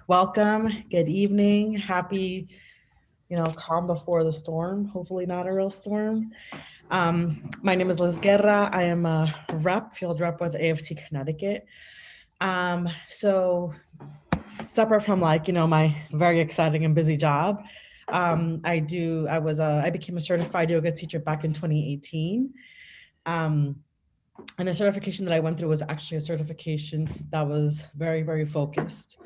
Welcome, good evening, happy, calm before the storm, hopefully not a real storm. My name is Liz Guerra. I am a field rep with AFT Connecticut. So separate from my very exciting and busy job, I became a certified yoga teacher back in 2018. Um, and the certification that I went through was actually a certification that was very, very focused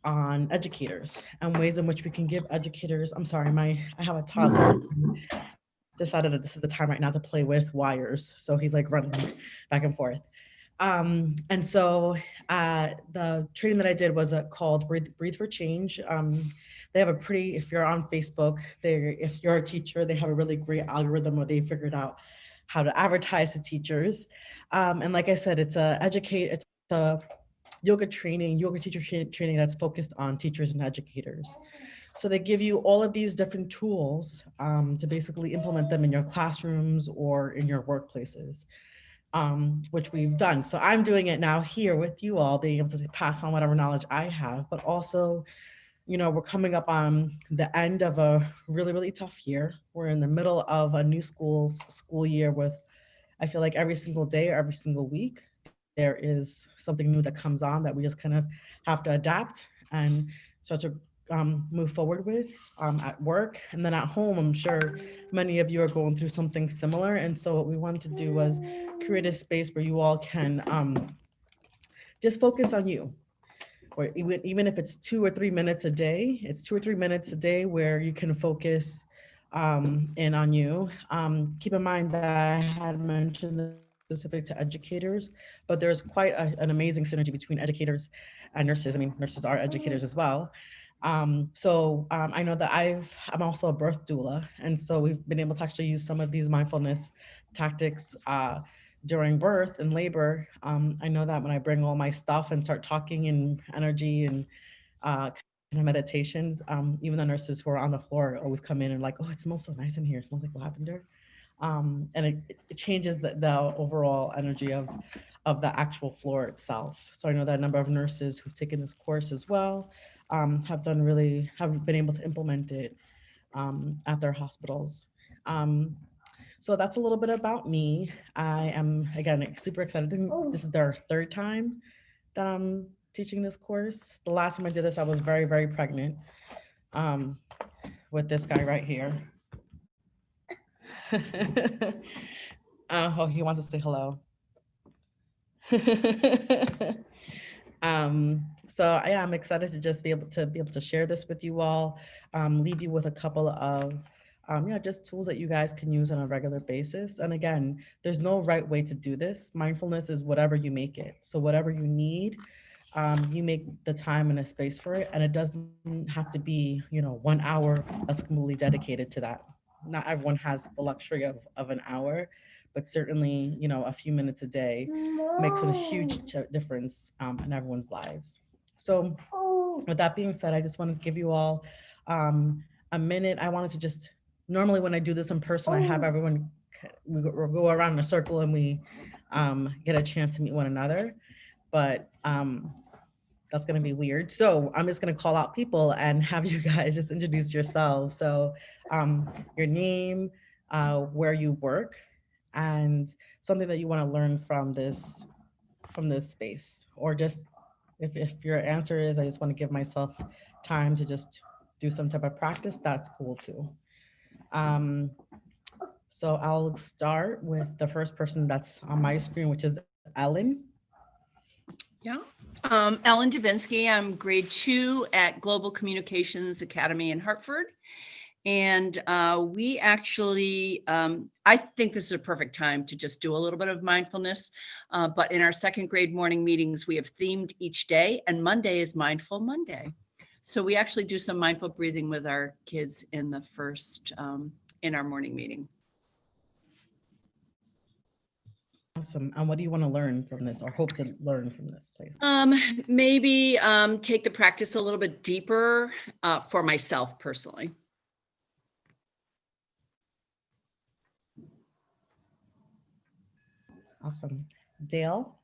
on educators and ways in which we can give educators. I'm sorry, I have a toddler who decided that this is the time right now to play with wires. So he's like running back and forth. The training that I did was called Breathe for Change. They have if you're on Facebook, if you're a teacher, they have a really great algorithm where they figured out how to advertise to teachers. And like I said, it's a yoga teacher training that's focused on teachers and educators. So they give you all of these different tools to basically implement them in your classrooms or in your workplaces, which we've done. So I'm doing it now here with you all, being able to pass on whatever knowledge I have, but also, we're coming up on the end of a really, really tough year. We're in the middle of a new school year with, I feel like every single day or every single week, there is something new that comes on that we just kind of have to adapt and start to move forward with at work. And then at home, I'm sure many of you are going through something similar. And so what we wanted to do was create a space where you all can just focus on you. Or even if it's 2 or 3 minutes a day, it's 2 or 3 minutes a day where you can focus in on you. Keep in mind that I had mentioned this specific to educators, but there's quite an amazing synergy between educators and nurses. I mean, nurses are educators as well. I know that I'm also a birth doula, and so we've been able to actually use some of these mindfulness tactics during birth and labor. I know that when I bring all my stuff and start talking in energy and kind of meditations, even the nurses who are on the floor always come in and like, oh, it smells so nice in here. It smells like lavender. And it changes the overall energy of the actual floor itself. So I know that a number of nurses who've taken this course as well have been able to implement it at their hospitals. Um, so that's a little bit about me. I am, again, super excited. This is their third time that I'm teaching this course. The last time I did this, I was very, very pregnant um, with this guy right here. Oh, he wants to say hello. So yeah, I'm excited to just be able to share this with you all, leave you with a couple of just tools that you guys can use on a regular basis. And again, there's no right way to do this. Mindfulness is whatever you make it. So whatever you need, you make the time and a space for it, and it doesn't have to be 1 hour that's completely dedicated to that. Not everyone has the luxury of an hour, but certainly a few minutes a day makes a huge difference in everyone's lives. So with that being said, I just wanted to give you all a minute. I wanted to just, normally when I do this in person, I have everyone, we go around in a circle and we get a chance to meet one another, but that's going to be weird. So I'm just going to call out people and have you guys just introduce yourselves. So your name, where you work, and something that you want to learn from this space, or just if your answer is I just want to give myself time to just do some type of practice, that's cool too. Um, so I'll start with the first person that's on my screen, which is Ellen. Yeah. Ellen Davinsky. I'm grade 2 at Global Communications Academy in Hartford. And we actually, I think this is a perfect time to just do a little bit of mindfulness. But in our second grade morning meetings, we have themed each day, and Monday is Mindful Monday. So we actually do some mindful breathing with our kids in the first, in our morning meeting. Awesome. And what do you want to learn from this, or hope to learn from this place? Maybe take the practice a little bit deeper for myself personally. Awesome. Dale?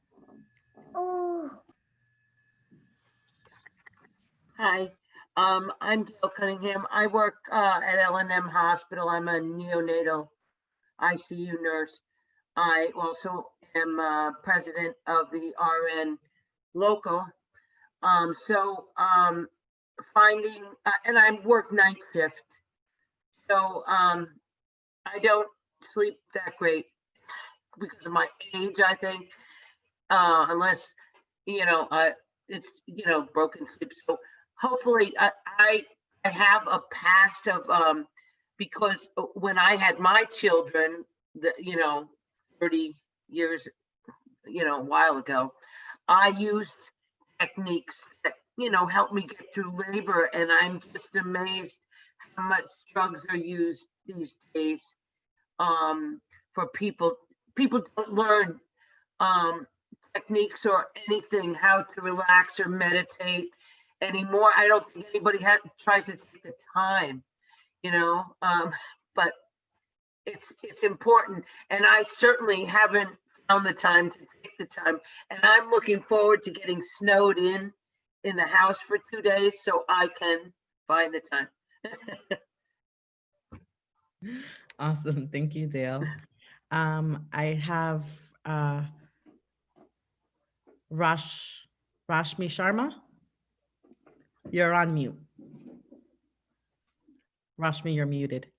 Hi, I'm Dale Cunningham. I work at L&M Hospital. I'm a neonatal ICU nurse. I also am president of the RN local. Finding, and I work night shift. So I don't sleep that great because of my age, I think, unless, it's, broken sleep. So hopefully I have a past of, because when I had my children, 30 years, a while ago, I used techniques that, helped me get through labor. And I'm just amazed how much drugs are used these days, for people. People don't learn techniques or anything, how to relax or meditate anymore. I don't think anybody tries to take the time, but it's important. And I certainly haven't found the time to take the time. And I'm looking forward to getting snowed in the house for 2 days so I can find the time. Awesome. Thank you, Dale. I have Rashmi Sharma. You're on mute. Rashmi, you're muted.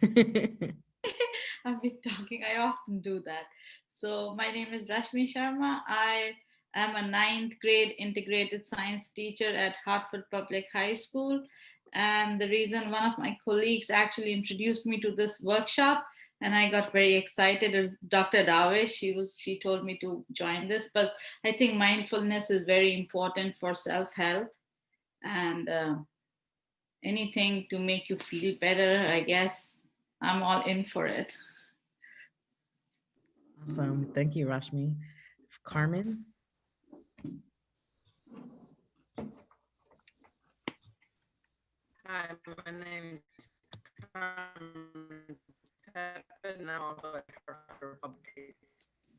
I've been talking. I often do that. So my name is Rashmi Sharma. I am a ninth grade integrated science teacher at Hartford Public High School. And the reason one of my colleagues actually introduced me to this workshop, and I got very excited, is Dr. Dave. She told me to join this. But I think mindfulness is very important for self-help, and anything to make you feel better, I guess I'm all in for it. Awesome. Thank you, Rashmi. Carmen? Hi, my name is Carmen and I'm also at Hartford Public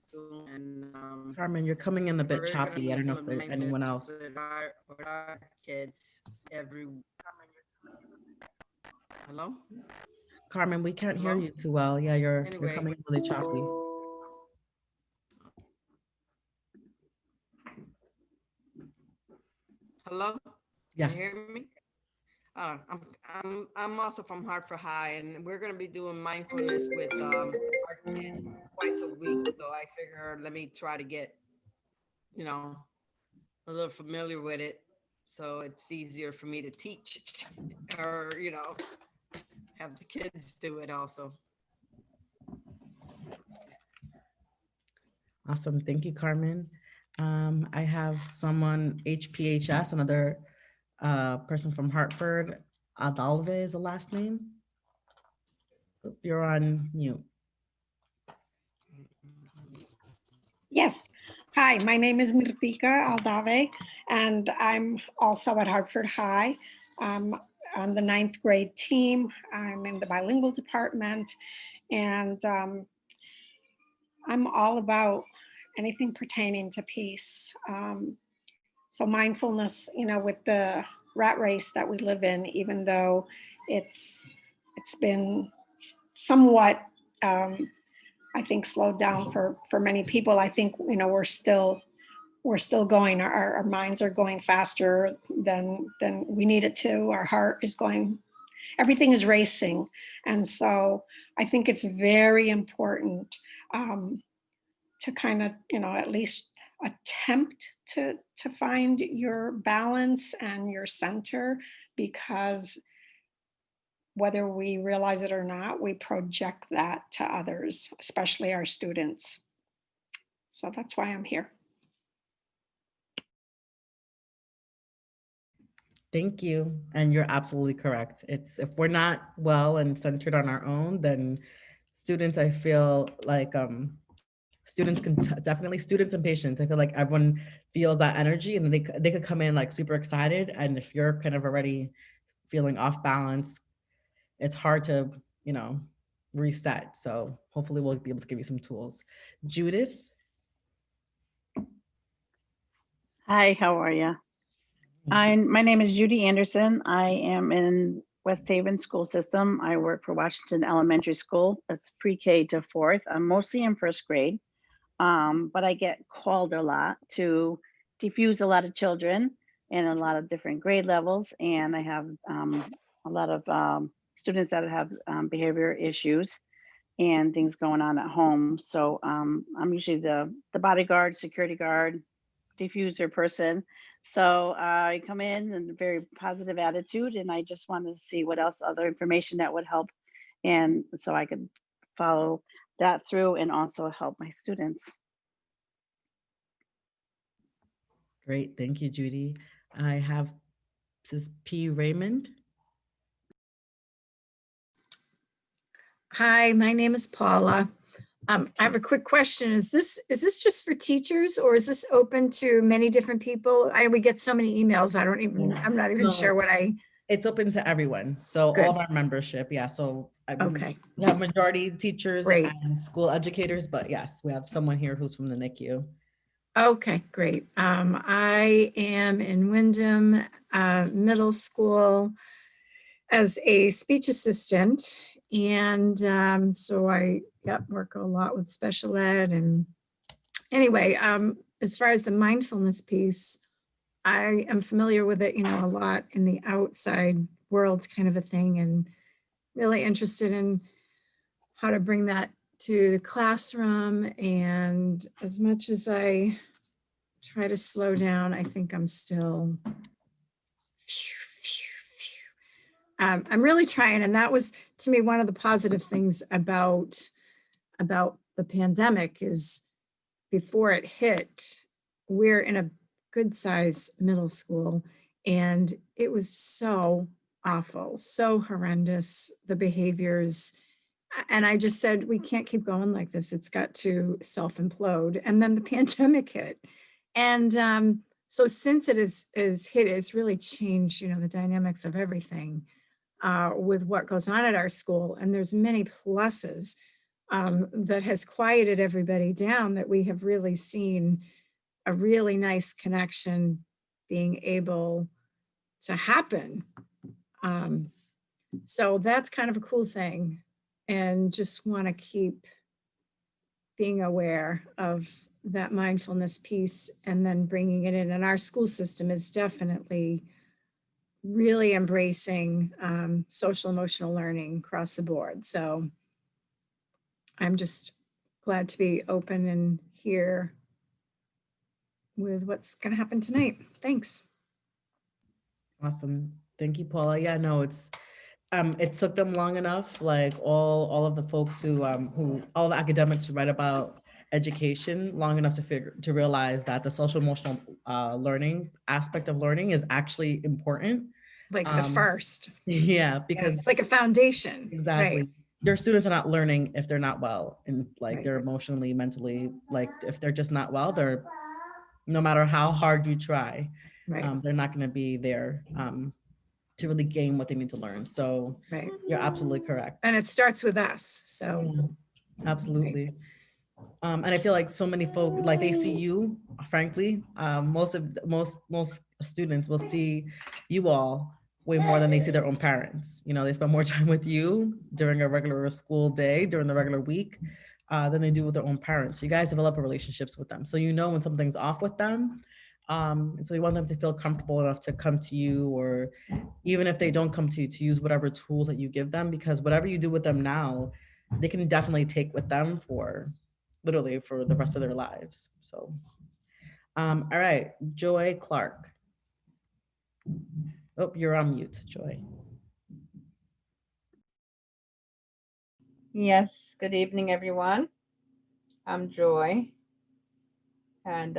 School. And Carmen, you're coming in a bit we're gonna choppy. be I don't know doing if anyone else. with our kids every. Hello? Carmen, we can't hear Hello? you too well. Yeah, you're Anyway. coming in really choppy. Hello? Yes. Can you hear me? I'm also from Hartford High, and we're going to be doing mindfulness with our kids twice a week. So I figure let me try to get, a little familiar with it, so it's easier for me to teach, or have the kids do it also. Awesome. Thank you, Carmen. I have someone, HPHS, another person from Hartford. Adalve is the last name. You're on mute. Yes. Hi, my name is Mirtika Aldave, and I'm also at Hartford High. I'm on the ninth grade team. I'm in the bilingual department, and I'm all about anything pertaining to peace. So mindfulness, with the rat race that we live in, even though it's been somewhat, I think, slowed down for many people. I think, we're still going, our minds are going faster than we need it to. Our heart is going, everything is racing. And so I think it's very important to kind of, at least attempt to find your balance and your center, because whether we realize it or not, we project that to others, especially our students. So that's why I'm here. Thank you. And you're absolutely correct. It's, if we're not well and centered on our own, then students, I feel like students can definitely, students and patients, I feel like everyone feels that energy, and they could come in like super excited. And if you're kind of already feeling off balance, it's hard to, reset. So hopefully we'll be able to give you some tools. Judith? Hi, how are you? My name is Judy Anderson. I am in West Haven school system. I work for Washington Elementary School. It's pre-K to fourth. I'm mostly in first grade, but I get called a lot to diffuse a lot of children in a lot of different grade levels. And I have a lot of students that have behavior issues and things going on at home. So I'm usually the bodyguard, security guard, diffuser person. So I come in a very positive attitude, and I just want to see what else other information that would help, and so I could follow that through and also help my students. Great, thank you, Judy. I have Mrs. P. Raymond. Hi, my name is Paula. I have a quick question. Is this just for teachers, or is this open to many different people? We get so many emails. I'm not even No. sure what It's open to everyone. So Good. all of our membership, yeah. So Okay. we have majority teachers Great. and school educators, but yes, we have someone here who's from the NICU. Okay, great. I am in Wyndham Middle School as a speech assistant. And so I work a lot with special ed. And anyway, as far as the mindfulness piece, I am familiar with it, a lot in the outside world kind of a thing, and really interested in how to bring that to the classroom. And as much as I try to slow down, I think I'm still I'm really trying. And that was, to me, one of the positive things about the pandemic is before it hit, we're in a good size middle school, and it was so awful, so horrendous, the behaviors. And I just said, we can't keep going like this. It's got to self-implode. And then the pandemic hit. And so since it is hit, it's really changed, the dynamics of everything with what goes on at our school. And there's many pluses that has quieted everybody down, that we have really seen a really nice connection being able to happen. So that's kind of a cool thing, and just want to keep being aware of that mindfulness piece and then bringing it in. And our school system is definitely really embracing social emotional learning across the board. So I'm just glad to be open and here with what's going to happen tonight. Thanks. Awesome. Thank you, Paula. Yeah, no, it took them long enough, like all of the folks who all the academics who write about education, long enough to realize that the social emotional learning aspect of learning is actually important. Like the first. Yeah, because it's like a foundation. Exactly. Right. Their students are not learning if they're not well, and like Right. they're emotionally, mentally, like if they're just not well, they're, no matter how hard you try, Right. they're not going to be there to really gain what they need to learn. So Right. you're absolutely correct. And it starts with us. So absolutely. And I feel like so many folk, like they see you, frankly, most students will see you all way more than they see their own parents. They spend more time with you during a regular school day, during the regular week, than they do with their own parents. So you guys develop relationships with them. So when something's off with them. And so you want them to feel comfortable enough to come to you, or even if they don't come to you, to use whatever tools that you give them, because whatever you do with them now, they can definitely take with them literally for the rest of their lives. So, all right, Joy Clark. Oh, you're on mute, Joy. Yes, good evening, everyone. I'm Joy, and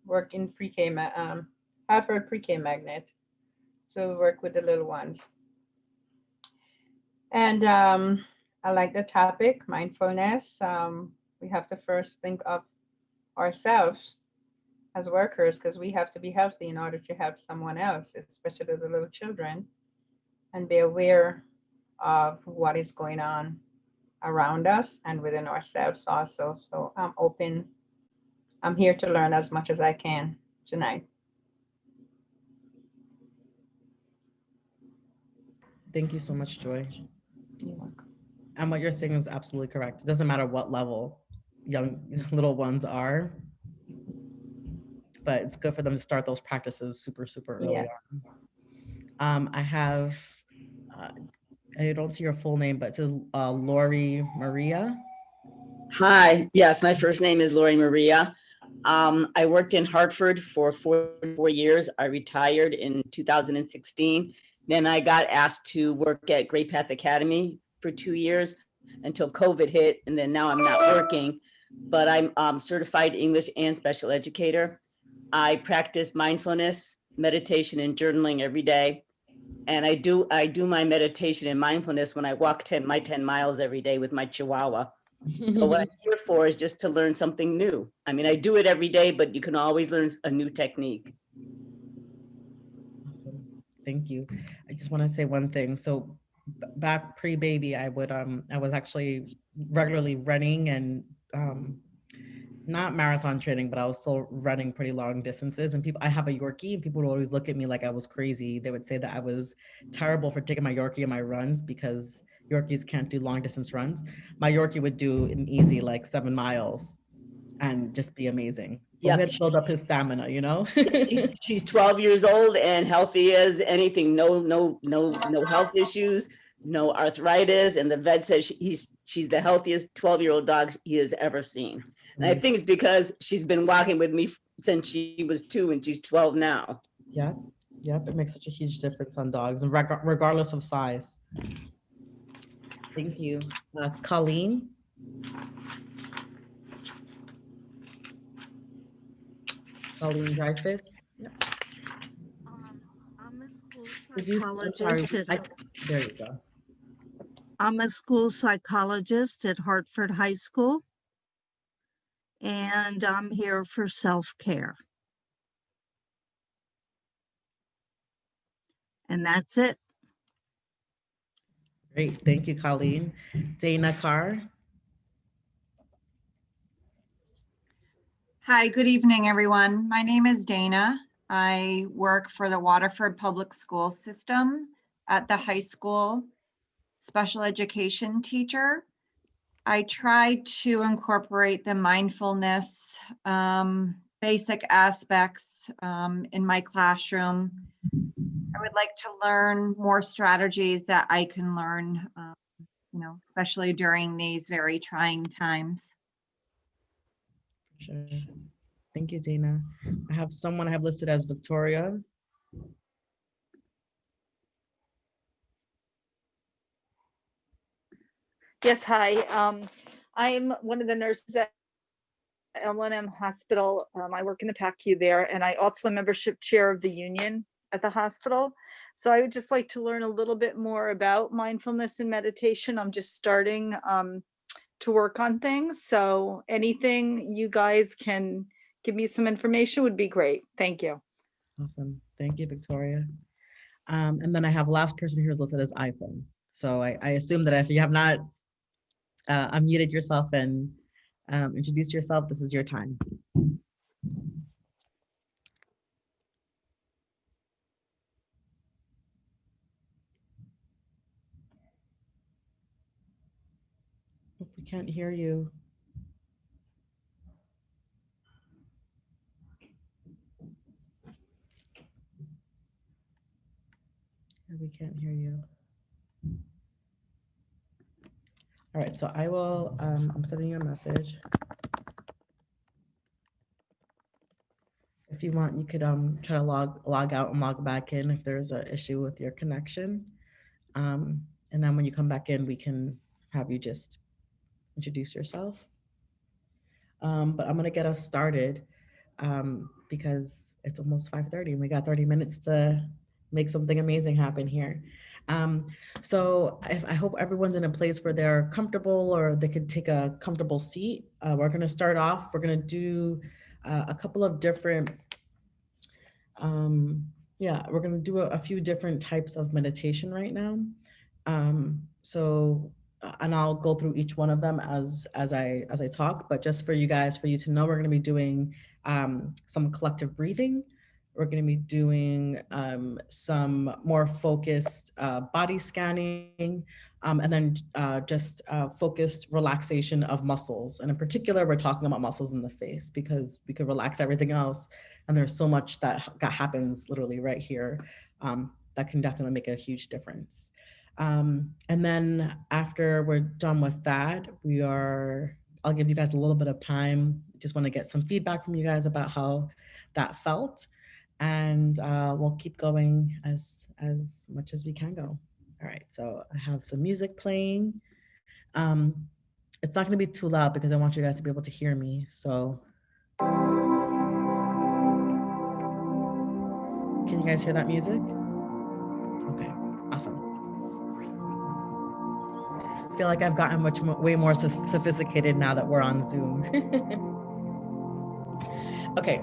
work in pre-K, Hartford Pre-K Magnet. So work with the little ones. And I like the topic, mindfulness. We have to first think of ourselves as workers, because we have to be healthy in order to help someone else, especially the little children, and be aware of what is going on around us and within ourselves also. So I'm open. I'm here to learn as much as I can tonight. Thank you so much, Joy. You're welcome. And what you're saying is absolutely correct. It doesn't matter what level young little ones are, but it's good for them to start those practices super, super early Yeah. on. I have, I don't see your full name, but it says Laurie Maria. Hi, yes, my first name is Laurie Maria. I worked in Hartford for 44 years. I retired in 2016. Then I got asked to work at Great Path Academy for 2 years until COVID hit, and then now I'm not working, but I'm certified English and special educator. I practice mindfulness, meditation, and journaling every day. And I do my meditation and mindfulness when I walk my 10 miles every day with my Chihuahua. So what I'm here for is just to learn something new. I mean, I do it every day, but you can always learn a new technique. Awesome. Thank you. I just want to say one thing. So back pre-baby, I was actually regularly running and not marathon training, but I was still running pretty long distances. And I have a Yorkie, and people would always look at me like I was crazy. They would say that I was terrible for taking my Yorkie on my runs because Yorkies can't do long distance runs. My Yorkie would do an easy like 7 miles and just be amazing. But we had to build up his stamina, you know? She's 12 years old and healthy as anything. No health issues, no arthritis. And the vet says she's the healthiest 12-year-old dog he has ever seen. And I think it's because she's been walking with me since she was 2 and she's 12 now. Yeah, yep. It makes such a huge difference on dogs, and regardless of size. Thank you. Colleen? Colleen Dreyfus? Yep. I'm a school I'm sorry. psychologist. There you go. I'm a school psychologist at Hartford High School, and I'm here for self-care. And that's it. Great. Thank you, Colleen. Dana Carr? Hi, good evening, everyone. My name is Dana. I work for the Waterford Public School System at the high school, special education teacher. I try to incorporate the mindfulness basic aspects in my classroom. I would like to learn more strategies that I can learn, especially during these very trying times. Sure. Thank you, Dana. I have someone I have listed as Victoria. Yes, hi. I'm one of the nurses at L&M Hospital. I work in the PACU there, and I also am membership chair of the union at the hospital. So I would just like to learn a little bit more about mindfulness and meditation. I'm just starting to work on things. So anything you guys can give me some information would be great. Thank you. Awesome. Thank you, Victoria. And then I have last person here is listed as iPhone. So I assume that if you have not unmuted yourself and introduced yourself, this is your time. We can't hear you. We can't hear you. All right, so I will, I'm sending you a message. If you want, you could try to log out and log back in if there's an issue with your connection. And then when you come back in, we can have you just introduce yourself. But I'm gonna get us started because it's almost 5:30 and we got 30 minutes to make something amazing happen here. So I hope everyone's in a place where they're comfortable or they could take a comfortable seat. We're gonna start off, we're gonna do a couple of different, we're gonna do a few different types of meditation right now. And I'll go through each one of them as I talk, but just for you guys, for you to know, we're gonna be doing some collective breathing. We're going to be doing some more focused body scanning, and then just focused relaxation of muscles. And in particular, we're talking about muscles in the face because we could relax everything else. And there's so much that happens literally right here that can definitely make a huge difference. And then after we're done with that, I'll give you guys a little bit of time. Just want to get some feedback from you guys about how that felt. And we'll keep going as much as we can go. All right, so I have some music playing. It's not gonna be too loud because I want you guys to be able to hear me. So can you guys hear that music? Okay, awesome. I feel like I've gotten way more sophisticated now that we're on Zoom. Okay,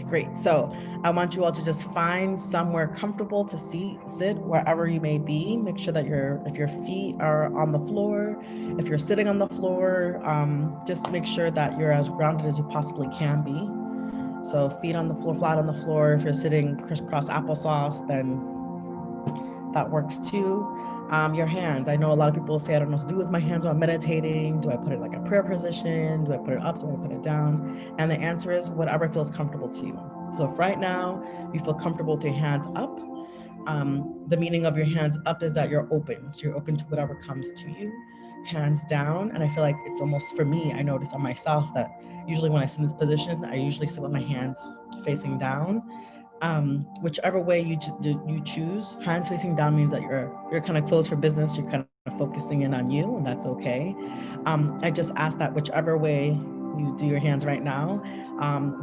great. So I want you all to just find somewhere comfortable to sit wherever you may be. Make sure that if your feet are on the floor, if you're sitting on the floor, just make sure that you're as grounded as you possibly can be. So feet on the floor, flat on the floor. If you're sitting crisscross applesauce, then that works too. Your hands. I know a lot of people say, I don't know what to do with my hands while I'm meditating. Do I put it like a prayer position? Do I put it up? Do I put it down? And the answer is whatever feels comfortable to you. So if right now you feel comfortable with your hands up, the meaning of your hands up is that you're open. So you're open to whatever comes to you. Hands down. And I feel like it's almost, for me, I notice on myself that usually when I sit in this position, I usually sit with my hands facing down. Whichever way you choose, hands facing down means that you're kind of closed for business. You're kind of focusing in on you, and that's okay. I just ask that whichever way you do your hands right now,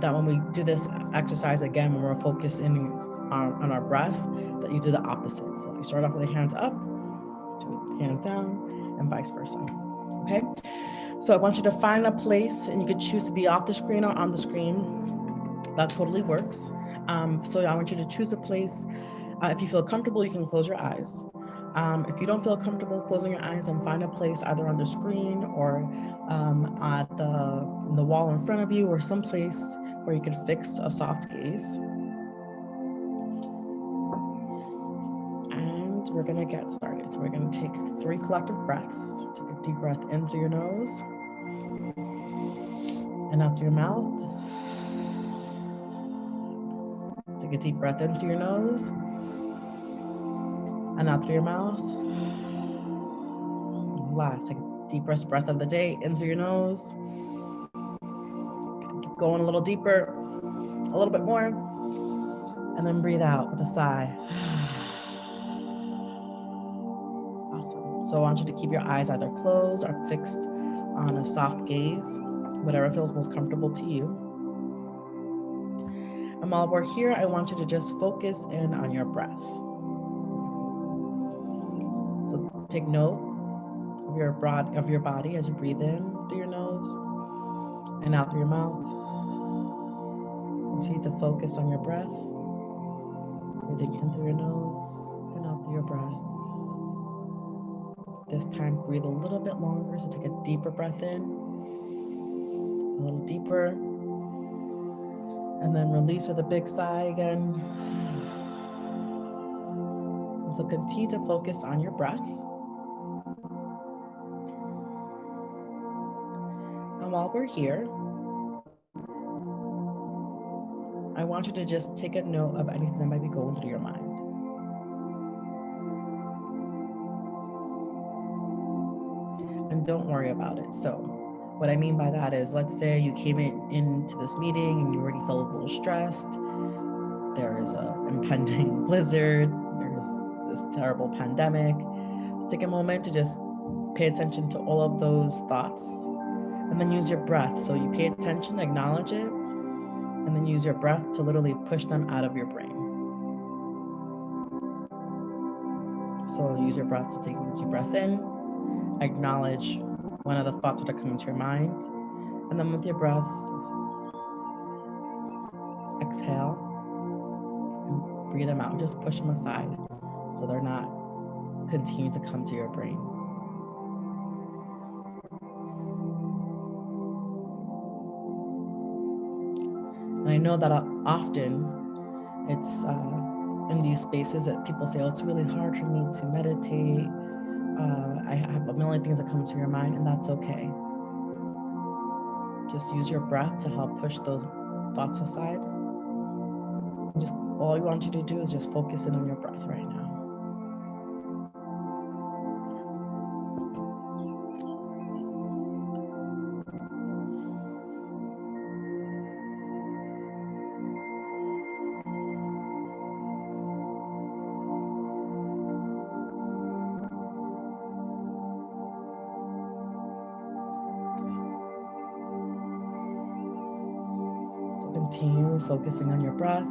that when we do this exercise again, when we're focusing on our breath, that you do the opposite. So if you start off with the hands up, do hands down, and vice versa. Okay. So I want you to find a place, and you could choose to be off the screen or on the screen. That totally works. So I want you to choose a place. If you feel comfortable, you can close your eyes. If you don't feel comfortable closing your eyes, then find a place either on the screen or at the wall in front of you, or someplace where you can fix a soft gaze. And we're gonna get started. So we're gonna take 3 collective breaths. Take a deep breath in through your nose and out through your mouth. Take a deep breath in through your nose and out through your mouth. Last, take a deepest breath of the day in through your nose. Keep going a little deeper, a little bit more, and then breathe out with a sigh. Awesome. So I want you to keep your eyes either closed or fixed on a soft gaze, whatever feels most comfortable to you. And while we're here, I want you to just focus in on your breath. So take note of your body as you breathe in through your nose and out through your mouth. Continue to focus on your breath, breathing in through your nose and out through your breath. This time, breathe a little bit longer, so take a deeper breath in, a little deeper, and then release with a big sigh again. And so continue to focus on your breath. And while we're here, I want you to just take a note of anything that might be going through your mind. And don't worry about it. So what I mean by that is, let's say you came into this meeting and you already felt a little stressed. There is an impending blizzard. There's this terrible pandemic. So take a moment to just pay attention to all of those thoughts, and then use your breath. So you pay attention, acknowledge it, and then use your breath to literally push them out of your brain. So use your breath to take a deep breath in, acknowledge one of the thoughts that are coming to your mind, and then with your breath, exhale and breathe them out. Just push them aside so they're not continuing to come to your brain. And I know that often It's in these spaces that people say, oh, it's really hard for me to meditate. I have a million things that come to your mind, and that's okay. Just use your breath to help push those thoughts aside. Just all I want you to do is just focus in on your breath right now. Continue focusing on your breath.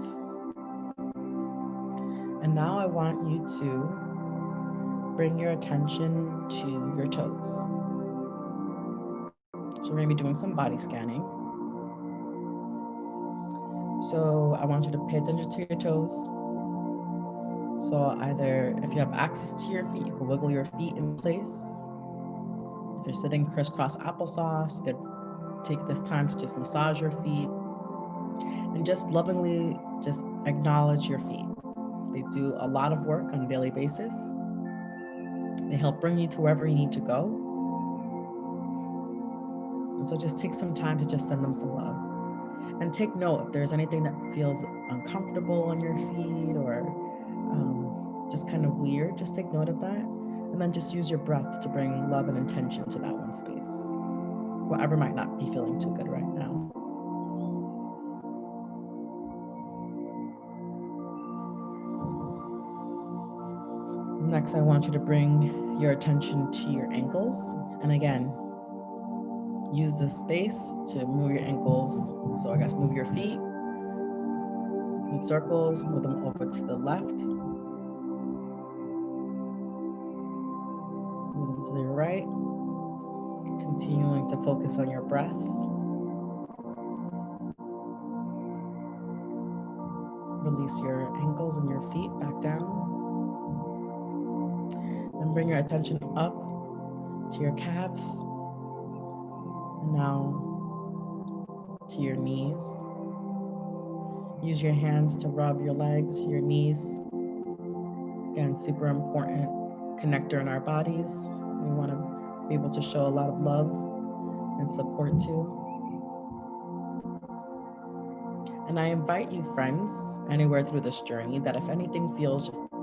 And now I want you to bring your attention to your toes. So we're going to be doing some body scanning. So I want you to pay attention to your toes. So either if you have access to your feet, you can wiggle your feet in place. If you're sitting crisscross applesauce, you could take this time to just massage your feet. And just lovingly just acknowledge your feet. They do a lot of work on a daily basis. They help bring you to wherever you need to go. And so just take some time to just send them some love. And take note if there's anything that feels uncomfortable on your feet or just kind of weird, just take note of that. And then just use your breath to bring love and intention to that one space. Whatever might not be feeling too good right now. Next, I want you to bring your attention to your ankles. And again, use this space to move your ankles. So I guess move your feet in circles, move them over to the left. Move them to the right. Continuing to focus on your breath. Release your ankles and your feet back down. And bring your attention up to your calves. And now to your knees. Use your hands to rub your legs, your knees. Again, super important connector in our bodies. We want to be able to show a lot of love and support too. And I invite you, friends, anywhere through this journey, that if anything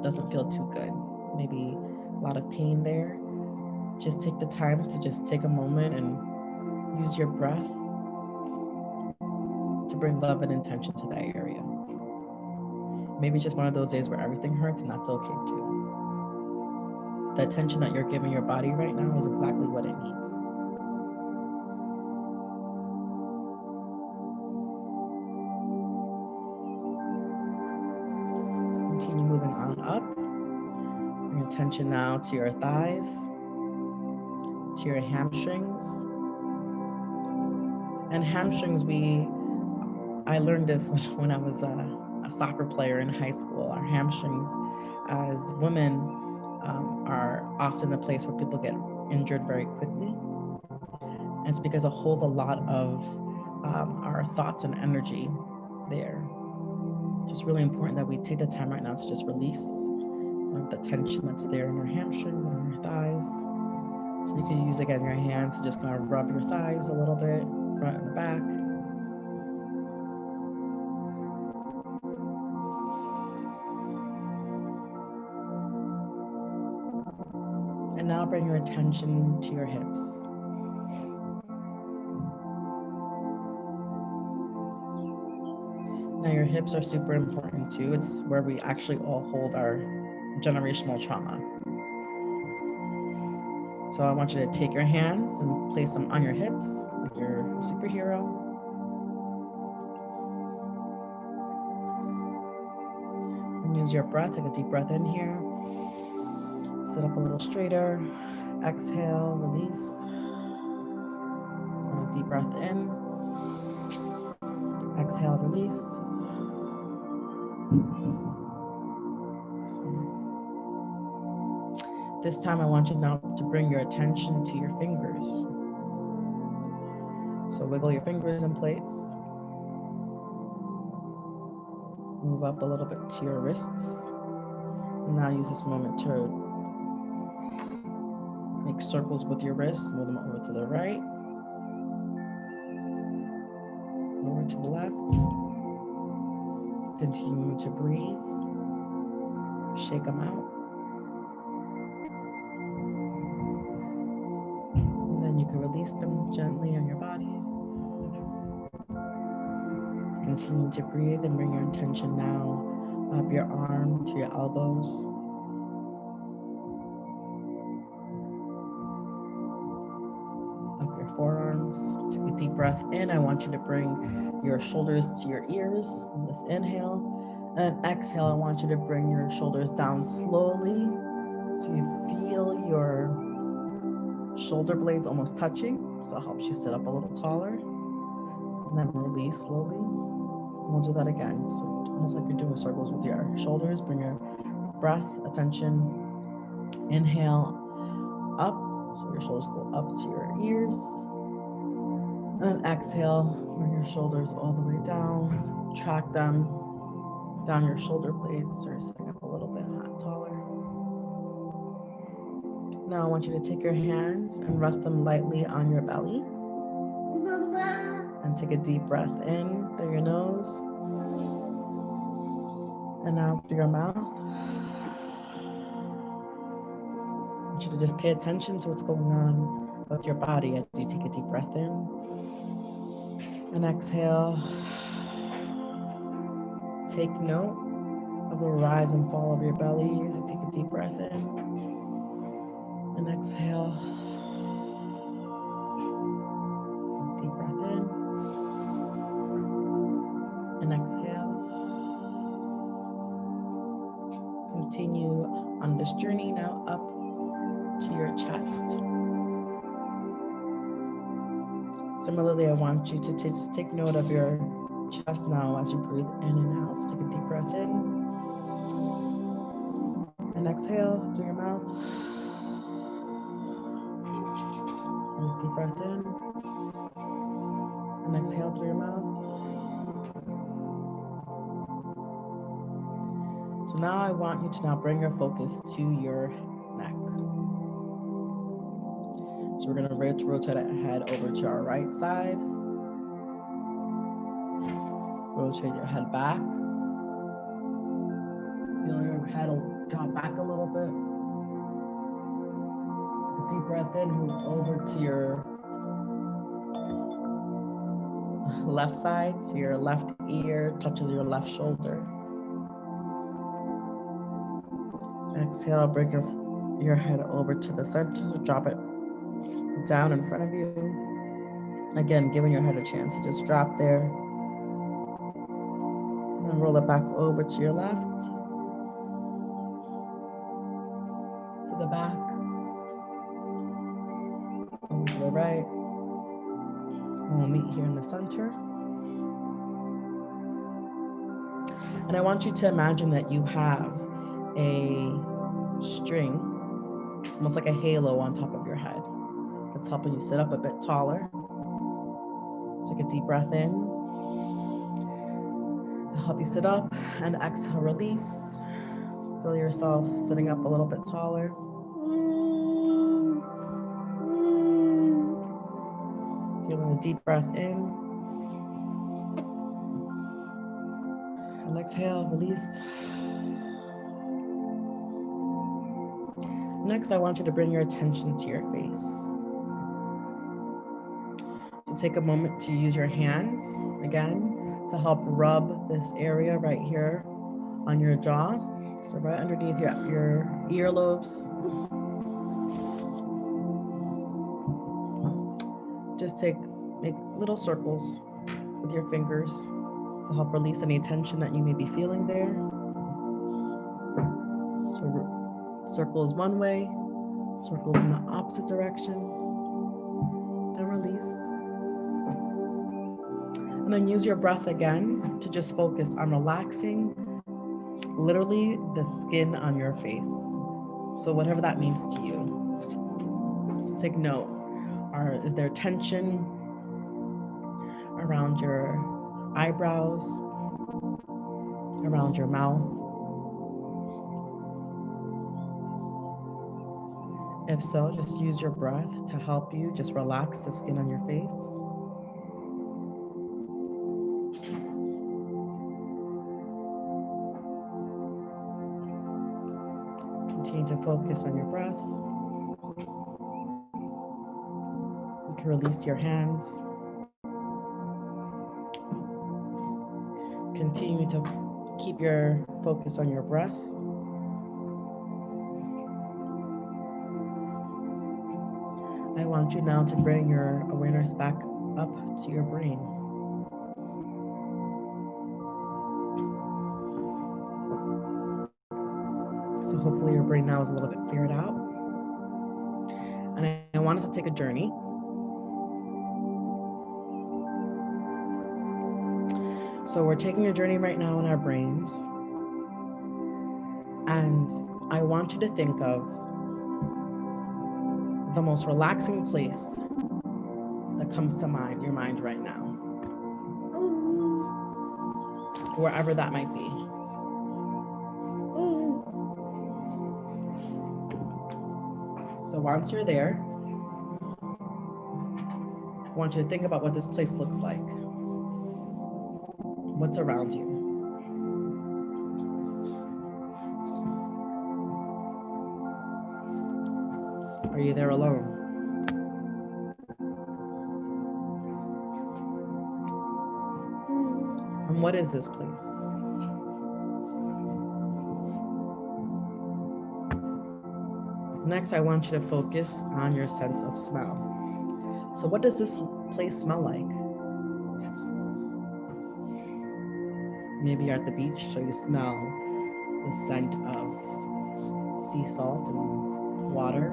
doesn't feel too good, maybe a lot of pain there, just take the time to just take a moment and use your breath to bring love and intention to that area. Maybe just one of those days where everything hurts, and that's okay too. The attention that you're giving your body right now is exactly what it needs. So continue moving on up. Bring attention now to your thighs, to your hamstrings. And hamstrings, I learned this when I was a soccer player in high school. Our hamstrings as women are often a place where people get injured very quickly. And it's because it holds a lot of our thoughts and energy there. It's just really important that we take the time right now to just release the tension that's there in your hamstrings and your thighs. So you can use, again, your hands to just kind of rub your thighs a little bit, front and the back. And now bring your attention to your hips. Now your hips are super important too. It's where we actually all hold our generational trauma. So I want you to take your hands and place them on your hips like you're a superhero. And use your breath, take a deep breath in here. Sit up a little straighter. Exhale, release. And a deep breath in. Exhale, release. This time I want you now to bring your attention to your fingers. So wiggle your fingers in place. Move up a little bit to your wrists. And now use this moment to make circles with your wrists. Move them over to the right, over to the left. Continue to breathe. Shake them out. And then you can release them gently on your body. Continue to breathe and bring your intention now up your arm to your elbows. Up your forearms. Take a deep breath in. I want you to bring your shoulders to your ears on this inhale. And exhale, I want you to bring your shoulders down slowly so you feel your shoulder blades almost touching. So it helps you sit up a little taller. And then release slowly. We'll do that again. So almost like you're doing circles with your shoulders. Bring your breath, attention. Inhale up. So your shoulders go up to your ears. And then exhale, bring your shoulders all the way down. Track them down your shoulder blades. So you're sitting up a little bit taller. Now I want you to take your hands and rest them lightly on your belly. And take a deep breath in through your nose and out through your mouth. I want you to just pay attention to what's going on with your body as you take a deep breath in and exhale. Take note of the rise and fall of your belly as you take a deep breath in and exhale. Deep breath in. And exhale. Continue on this journey now up to your chest. Similarly, I want you to just take note of your chest now as you breathe in and out. So take a deep breath in and exhale through your mouth. And a deep breath in and exhale through your mouth. So now I want you to now bring your focus to your neck. So we're going to rotate our head over to our right side. Rotate your head back. Feel your head will drop back a little bit. A deep breath in, move over to your left side, so your left ear touches your left shoulder. Exhale, bring your head over to the center, so drop it down in front of you. Again, giving your head a chance to just drop there. And then roll it back over to your left, to the back, over to the right. And we'll meet here in the center. And I want you to imagine that you have a string, almost like a halo on top of your head. That's helping you sit up a bit taller. Take a deep breath in to help you sit up, and exhale, release. Feel yourself sitting up a little bit taller. Taking a deep breath in. And exhale, release. Next, I want you to bring your attention to your face. So take a moment to use your hands, again, to help rub this area right here on your jaw. So right underneath your earlobes. Just make little circles with your fingers to help release any tension that you may be feeling there. So circles one way, circles in the opposite direction, and release. And then use your breath again to just focus on relaxing literally the skin on your face. So whatever that means to you. So take note. Is there tension around your eyebrows? around your mouth. If so, just use your breath to help you just relax the skin on your face. Continue to focus on your breath. You can release your hands. Continue to keep your focus on your breath. I want you now to bring your awareness back up to your brain. So hopefully your brain now is a little bit cleared out. And I want us to take a journey. So we're taking a journey right now in our brains. And I want you to think of the most relaxing place that comes to mind, your mind right now. Wherever that might be. So once you're there, I want you to think about what this place looks like. What's around you? Are you there alone? And what is this place? Next, I want you to focus on your sense of smell. So what does this place smell like? Maybe you're at the beach, so you smell the scent of sea salt and water.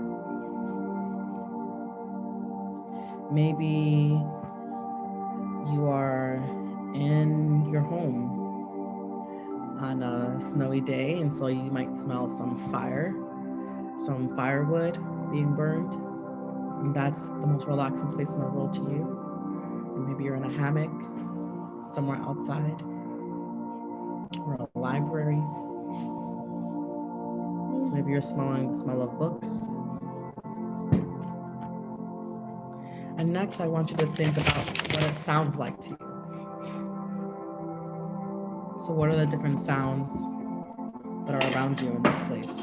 Maybe you are in your home on a snowy day, and so you might smell some fire, some firewood being burned, and that's the most relaxing place in the world to you. And maybe you're in a hammock somewhere outside, or a library. So maybe you're smelling the smell of books. And next, I want you to think about what it sounds like to you. So what are the different sounds that are around you in this place?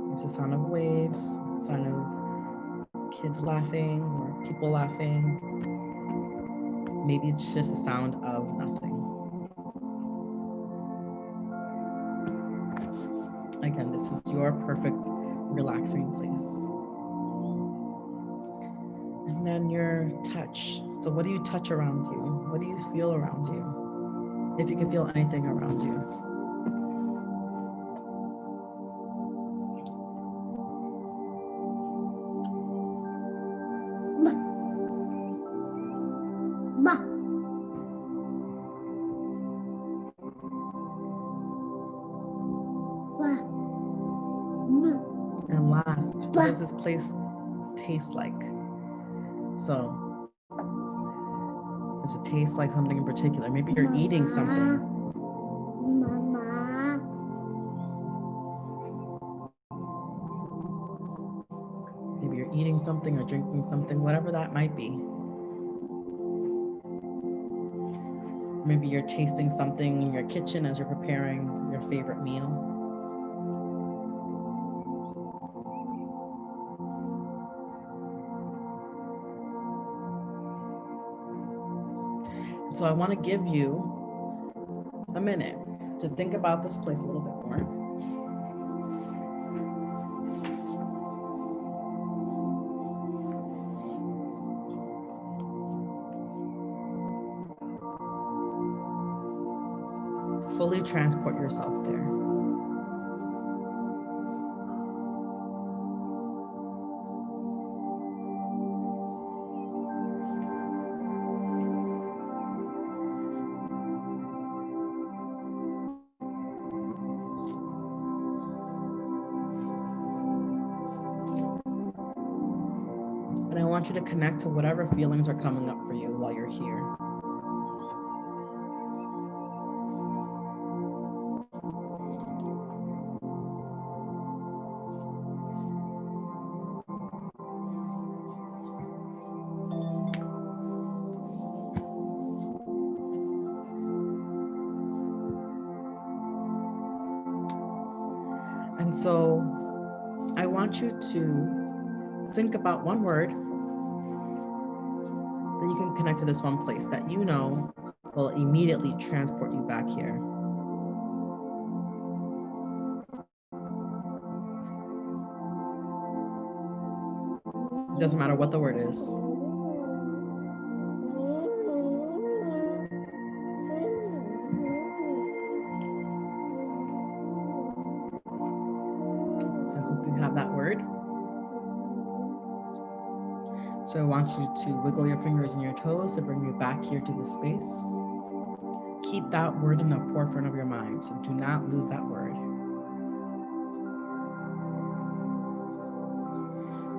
There's the sound of waves, sound of kids laughing or people laughing. Maybe it's just a sound of nothing. Again, this is your perfect relaxing place. And then your touch. So what do you touch around you? What do you feel around you? If you can feel anything around you. And last, what does this place taste like? So, does it taste like something in particular? Maybe you're eating something. Mama. Maybe you're eating something or drinking something, whatever that might be. Maybe you're tasting something in your kitchen as you're preparing your favorite meal. So I want to give you a minute to think about this place a little bit more. Fully transport yourself there. And I want you to connect to whatever feelings are coming up for you while you're here. And so I want you to think about one word that you can connect to this one place that you know will immediately transport you back here. It doesn't matter what the word is. So I hope you have that word. So I want you to wiggle your fingers and your toes to bring you back here to the space. Keep that word in the forefront of your mind, so do not lose that word.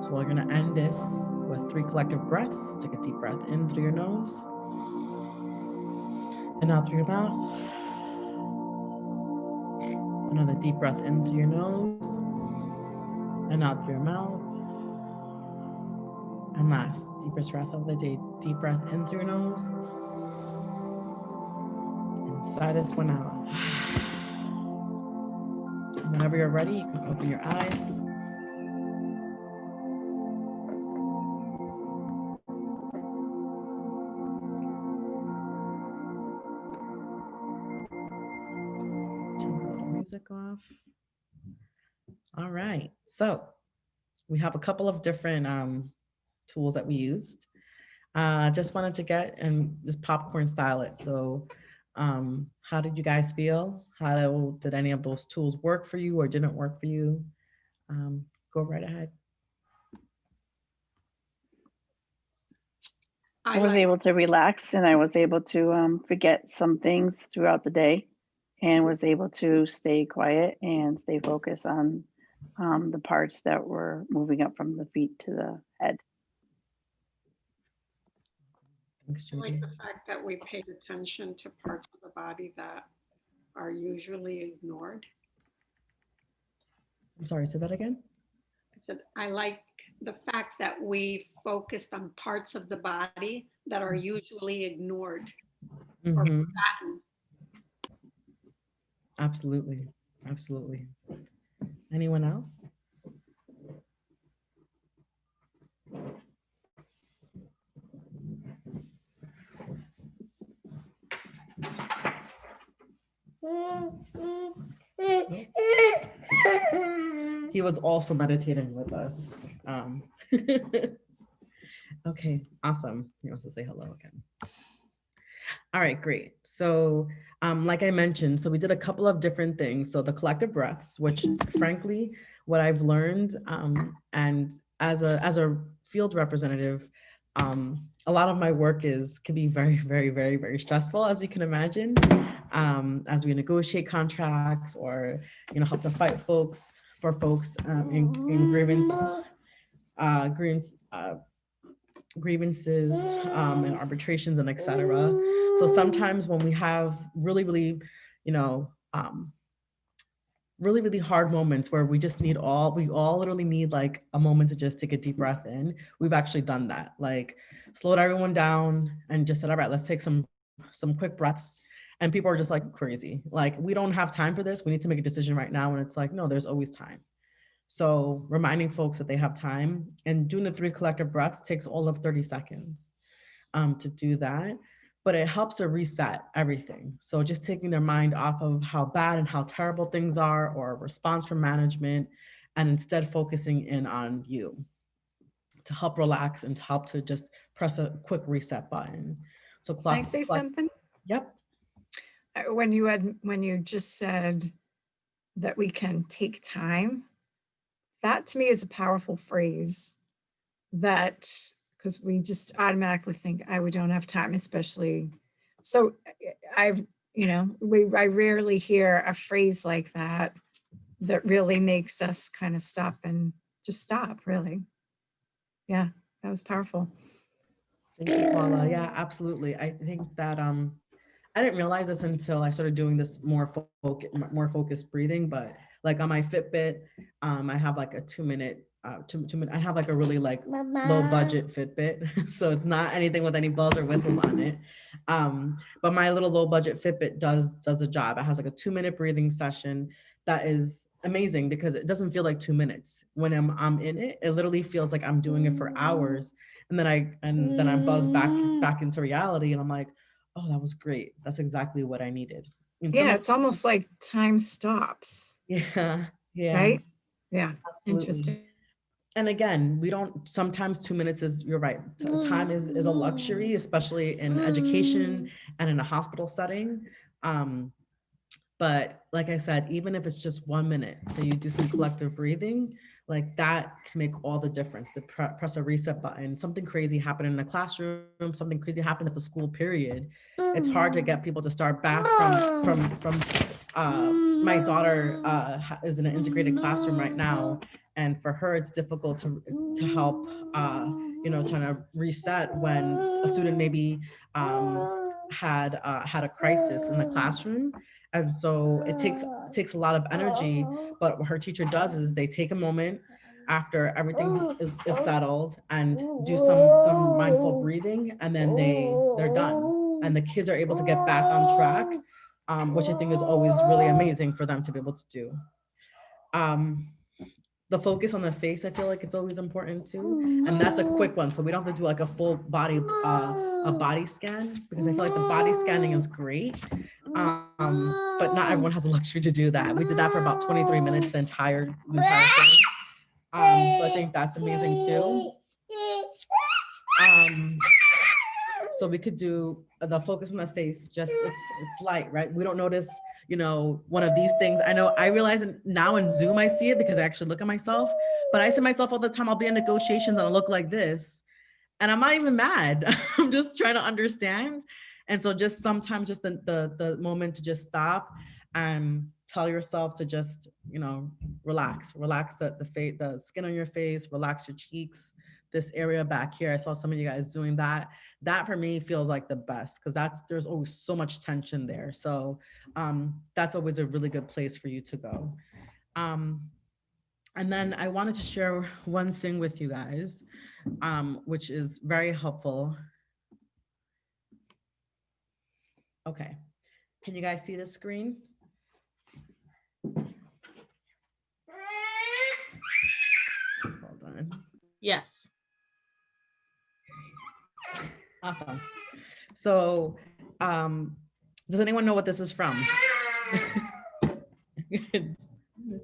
So we're gonna end this with 3 collective breaths. Take a deep breath in through your nose and out through your mouth. Another deep breath in through your nose and out through your mouth. And last, deepest breath of the day, deep breath in through your nose. And sigh this one out. And whenever you're ready, you can open your eyes. Turn the little music off. All right, so we have a couple of different tools that we used. Just wanted to get and just popcorn style it. So how did you guys feel? How did any of those tools work for you or didn't work for you? Go right ahead. I was able to relax, and I was able to forget some things throughout the day, and was able to stay quiet and stay focused on the parts that were moving up from the feet to the head. Thanks, I like Judy. the fact that we paid attention to parts of the body that are usually ignored. I'm sorry, say that again. I said, I like the fact that we focused on parts of the body that are usually ignored or forgotten. Absolutely, absolutely. Anyone else? He was also meditating with us. Okay, awesome. He wants to say hello again. All right, great. So like I mentioned, so we did a couple of different things. So the collective breaths, which frankly, what I've learned, and as a field representative, a lot of my work can be very, very, very, very stressful, as you can imagine, as we negotiate contracts or, help to fight for folks in grievances and arbitrations and etc. So sometimes when we have really, really, really, really hard moments where we all literally need like a moment to just take a deep breath in. We've actually done that, like slowed everyone down and just said, all right, let's take some quick breaths. And people are just like crazy. Like, we don't have time for this. We need to make a decision right now. And it's like, no, there's always time. So reminding folks that they have time, and doing the 3 collective breaths takes all of 30 seconds to do that. But it helps to reset everything. So just taking their mind off of how bad and how terrible things are, or a response from management, and instead focusing in on you to help relax and to help to just press a quick reset button. So Can I say something? Yep. When you just said that we can take time, that to me is a powerful phrase, that because we just automatically think, we don't have time, especially. So I rarely hear a phrase like that really makes us kind of stop and just stop, really. Yeah, That was powerful. Thank you, Paula. Yeah, absolutely. I think that I didn't realize this until I started doing this more focused breathing, but like on my Fitbit, I have like a 2-minute, I have like a really like low budget Fitbit. So it's not anything with any bells or whistles on it. But my little low budget Fitbit does a job. It has like a 2-minute breathing session that is amazing because it doesn't feel like 2 minutes. When I'm in it, it literally feels like I'm doing it for hours. And then I buzz back into reality and I'm like, oh, that was great. That's exactly what I needed. And Yeah, it's almost like time stops. Yeah. Right? Yeah. Absolutely. Interesting. And again, sometimes 2 minutes is, you're right. Time is a luxury, especially in education and in a hospital setting. But like I said, even if it's just 1 minute that you do some collective breathing, like that can make all the difference. To press a reset button, something crazy happened in the classroom, something crazy happened at the school period. It's hard to get people to start back from my daughter is in an integrated classroom right now. And for her, it's difficult to help, trying to reset when a student maybe had a crisis in the classroom. And so it takes a lot of energy, but what her teacher does is they take a moment after everything is settled and do some mindful breathing, and then they're done. And the kids are able to get back on track, which I think is always really amazing for them to be able to do. The focus on the face, I feel like it's always important too. And that's a quick one. So we don't have to do like a full body, a body scan, because I feel like the body scanning is great. But not everyone has the luxury to do that. We did that for about 23 minutes, the entire thing. So I think that's amazing too. So we could do the focus on the face, just it's light, right? We don't notice, one of these things. I realize now in Zoom, I see it because I actually look at myself, but I see myself all the time. I'll be in negotiations and I look like this and I'm not even mad. I'm just trying to understand. And so just sometimes just the moment to just stop and tell yourself to just, relax the skin on your face, relax your cheeks, this area back here. I saw some of you guys doing that. That for me feels like the best because there's always so much tension there. So that's always a really good place for you to go. And then I wanted to share one thing with you guys, which is very helpful. Okay, can you guys see the screen? Hold on. Yes. Awesome. So, does anyone know what this is from?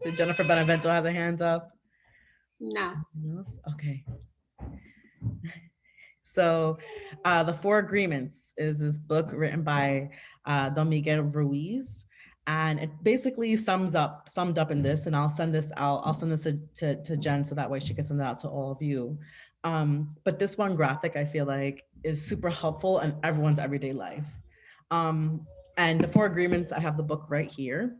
So Jennifer Benevento has a hand up. No. Okay. So, The Four Agreements is this book written by Don Miguel Ruiz, and it basically summed up in this. And I'll send this to Jen so that way she can send it out to all of you. But this one graphic I feel like is super helpful in everyone's everyday life. And The Four Agreements, I have the book right here.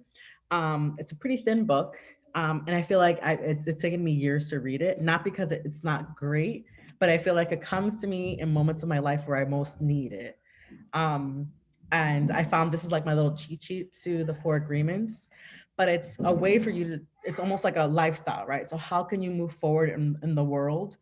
It's a pretty thin book. And I feel like it's taken me years to read it, not because it's not great, but I feel like it comes to me in moments of my life where I most need it. And I found this is like my little cheat sheet to The Four Agreements, but it's a way for you to, it's almost like a lifestyle, right? So how can you move forward in the world?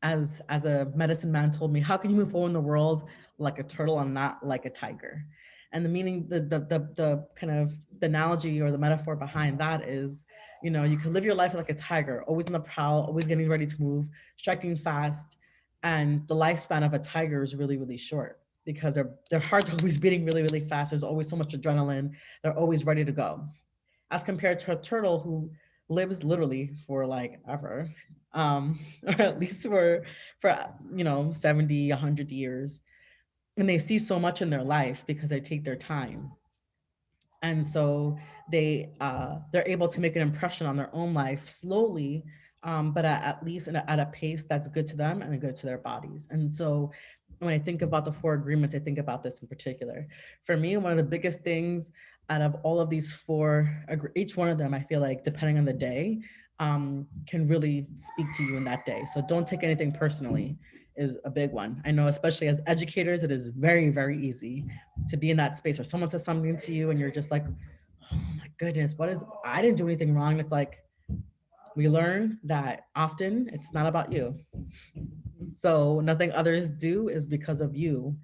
As a medicine man told me, how can you move forward in the world like a turtle and not like a tiger? And the meaning, the kind of the analogy or the metaphor behind that is, you can live your life like a tiger, always on the prowl, always getting ready to move, striking fast. And the lifespan of a tiger is really, really short because their heart's always beating really, really fast. There's always so much adrenaline. They're always ready to go. As compared to a turtle who lives literally for like ever, or at least for 70, 100 years. And they see so much in their life because they take their time. And so they're able to make an impression on their own life slowly, but at least at a pace that's good to them and good to their bodies. And so when I think about the Four Agreements, I think about this in particular. For me, one of the biggest things out of all of these four, each one of them, I feel like depending on the day, can really speak to you in that day. So don't take anything personally is a big one. I know, especially as educators, it is very, very easy to be in that space where someone says something to you and you're just like, oh my goodness, I didn't do anything wrong. It's like, we learn that often it's not about you. So nothing others do is because of you.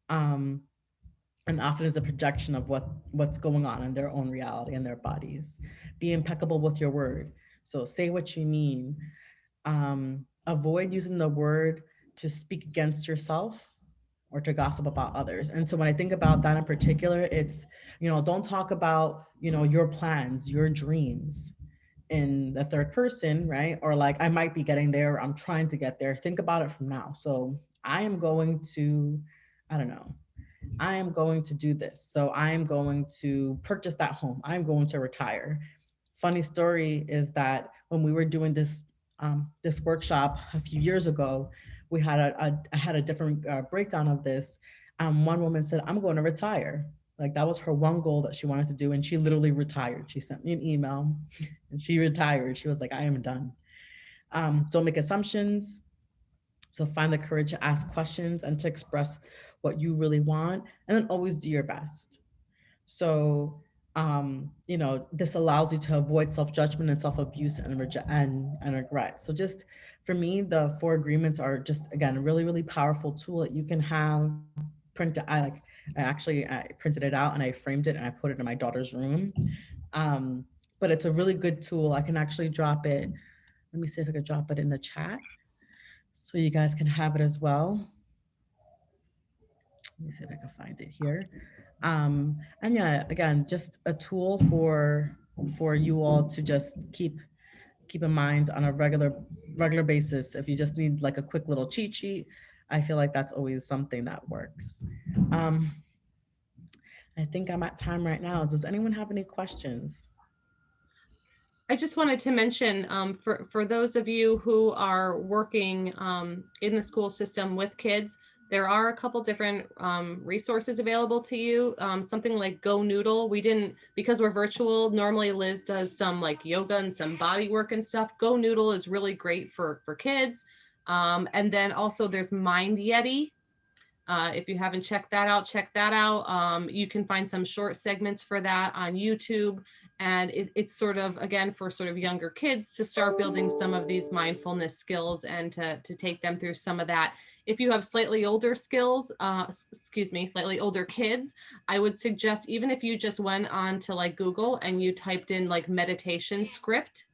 And often is a projection of what's going on in their own reality and their bodies. Be impeccable with your word. So say what you mean. Avoid using the word to speak against yourself or to gossip about others. And so when I think about that in particular, it's, don't talk about, your plans, your dreams in the third person, right? Or like, I might be getting there, I'm trying to get there. Think about it from now. So I am going to, I don't know, I am going to do this. So I am going to purchase that home. I'm going to retire. Funny story is that when we were doing this workshop a few years ago, we had I had a different breakdown of this. One woman said, I'm going to retire. Like that was her one goal that she wanted to do. And she literally retired. She sent me an email and she retired. She was like, I am done. Don't make assumptions. So find the courage to ask questions and to express what you really want, and then always do your best. So, this allows you to avoid self-judgment and self-abuse and regret. So just for me, the 4 agreements are just, again, a really, really powerful tool that you can have printed. I printed it out and I framed it and I put it in my daughter's room. But it's a really good tool. I can actually drop it. Let me see if I could drop it in the chat so you guys can have it as well. Let me see if I can find it here. And yeah, again, just a tool for you all to just keep in mind on a regular basis. If you just need like a quick little cheat sheet, I feel like that's always something that works. I think I'm at time right now. Does anyone have any questions? I just wanted to mention for those of you who are working in the school system with kids, there are a couple different resources available to you. Something like Go Noodle. We didn't, because we're virtual, normally Liz does some like yoga and some body work and stuff. Go Noodle is really great for kids. And then also there's Mind Yeti. If you haven't checked that out, check that out. You can find some short segments for that on YouTube. And it's sort of, again, for sort of younger kids to start building some of these mindfulness skills and to take them through some of that. If you have slightly older slightly older kids, I would suggest, even if you just went on to like Google and you typed in like meditation script,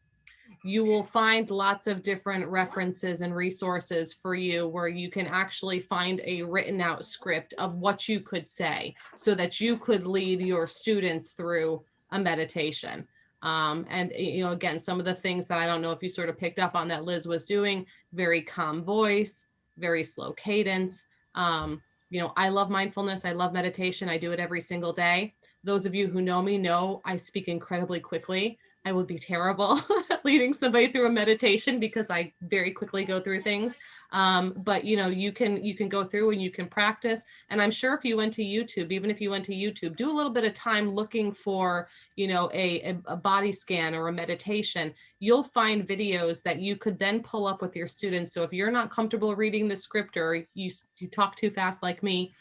you will find lots of different references and resources for you where you can actually find a written out script of what you could say so that you could lead your students through a meditation. And, again, some of the things that I don't know if you sort of picked up on that Liz was doing, very calm voice, very slow cadence. I love mindfulness. I love meditation. I do it every single day. Those of you who know me know I speak incredibly quickly. I would be terrible at leading somebody through a meditation because I very quickly go through things. But you can go through and you can practice. And I'm sure if you went to YouTube, even if you went to YouTube, do a little bit of time looking for, a body scan or a meditation, you'll find videos that you could then pull up with your students. So if you're not comfortable reading the script or you talk too fast like me,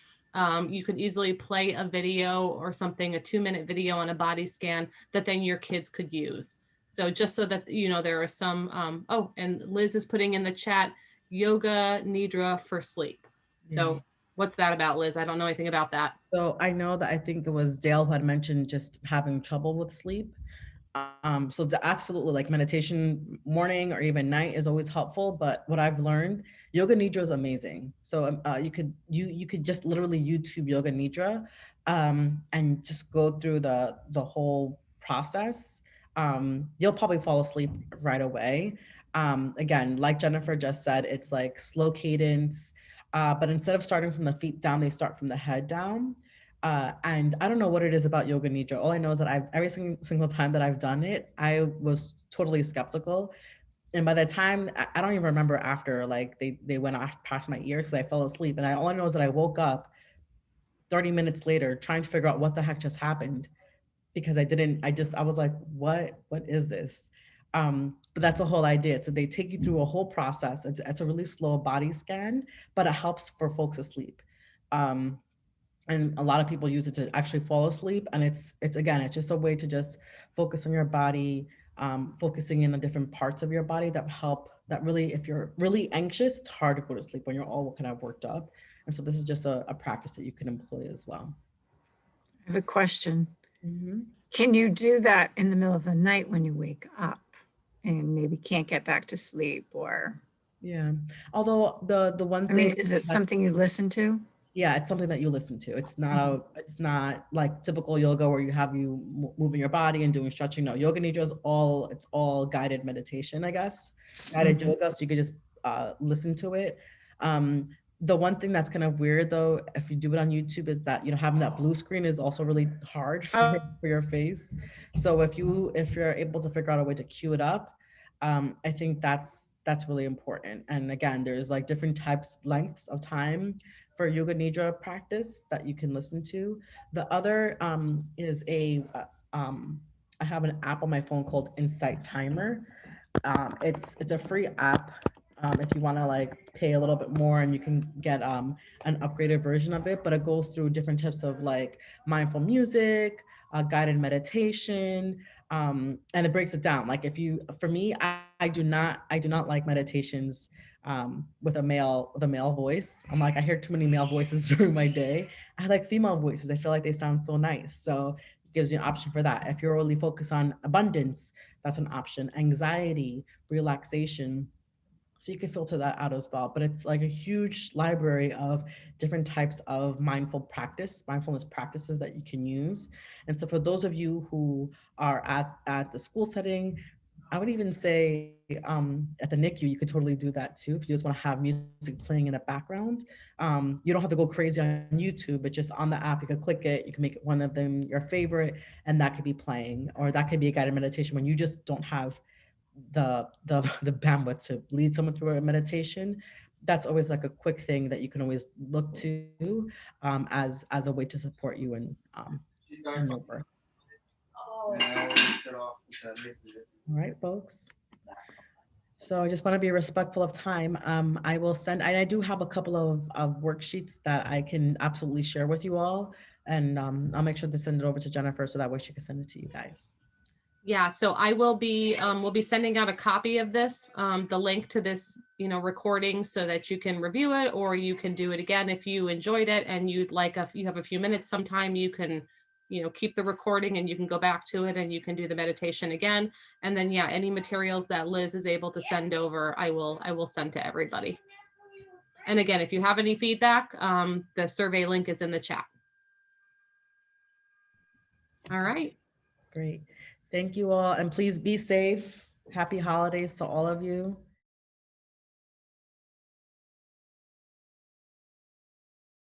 you could easily play a video or something, a 2-minute video on a body scan that then your kids could use. So just so that, there are some, and Liz is putting in the chat, yoga nidra for sleep. So what's that about, Liz? I don't know anything about that. So I know that I think it was Dale who had mentioned just having trouble with sleep. So absolutely, like meditation morning or even night is always helpful. But what I've learned, yoga nidra is amazing. So you could just literally YouTube yoga nidra and just go through the whole process. You'll probably fall asleep right away. Again, like Jennifer just said, it's like slow cadence, but instead of starting from the feet down, they start from the head down. And I don't know what it is about yoga nidra. All I know is that every single time that I've done it, I was totally skeptical. And by the time, I don't even remember after, like they went off past my ears because I fell asleep. And all I know is that I woke up 30 minutes later trying to figure out what the heck just happened because I was like, what is this? But that's the whole idea. So they take you through a whole process. It's a really slow body scan, but it helps for folks asleep. And a lot of people use it to actually fall asleep. And it's again, it's just a way to just focus on your body, focusing in on different parts of your body that help, that really, if you're really anxious, it's hard to go to sleep when you're all kind of worked up. And so this is just a practice that you can employ as well. I have a question. Mm-hmm. Can you do that in the middle of the night when you wake up and maybe can't get back to sleep? Or Yeah, although the one I thing, mean, is it something you listen to? yeah, it's something that you listen to. It's not like typical yoga where you have moving your body and doing stretching. No, yoga nidra is it's all guided meditation, I guess. Guided yoga, so you could just listen to it. The one thing that's kind of weird though, if you do it on YouTube, is that, you know, having that blue screen is also really hard for your face. So if you're able to figure out a way to cue it up, I think that's really important. And again, there's like different types, lengths of time for yoga nidra practice that you can listen to. The other is I have an app on my phone called Insight Timer. It's a free app. If you want to like pay a little bit more, and you can get an upgraded version of it, but it goes through different types of like mindful music, guided meditation, and it breaks it down. Like for me, I do not like meditations with a male voice. I'm like, I hear too many male voices during my day. I like female voices. I feel like they sound so nice. So it gives you an option for that. If you're really focused on abundance, that's an option. Anxiety, relaxation. So you can filter that out as well. But it's like a huge library of different types of mindfulness practices that you can use. And so for those of you who are at the school setting, I would even say at the NICU, you could totally do that too. If you just want to have music playing in the background, you don't have to go crazy on YouTube, but just on the app, you can click it, you can make one of them your favorite, and that could be playing, or that could be a guided meditation when you just don't have the bandwidth to lead someone through a meditation. That's always like a quick thing that you can always look to as a way to support you in your work. All right, folks. So I just want to be respectful of time. I will send, and I do have a couple of worksheets that I can absolutely share with you all. And I'll make sure to send it over to Jennifer so that way she can send it to you guys. Yeah, so I will be, we'll be sending out a copy of this, the link to this, recording, so that you can review it, or you can do it again if you enjoyed it and you'd like, you have a few minutes sometime, you can, keep the recording and you can go back to it and you can do the meditation again. And then, yeah, any materials that Liz is able to send over, I will send to everybody. And again, if you have any feedback, the survey link is in the chat. All right. Great. Thank you all. And please be safe. Happy holidays to all of you.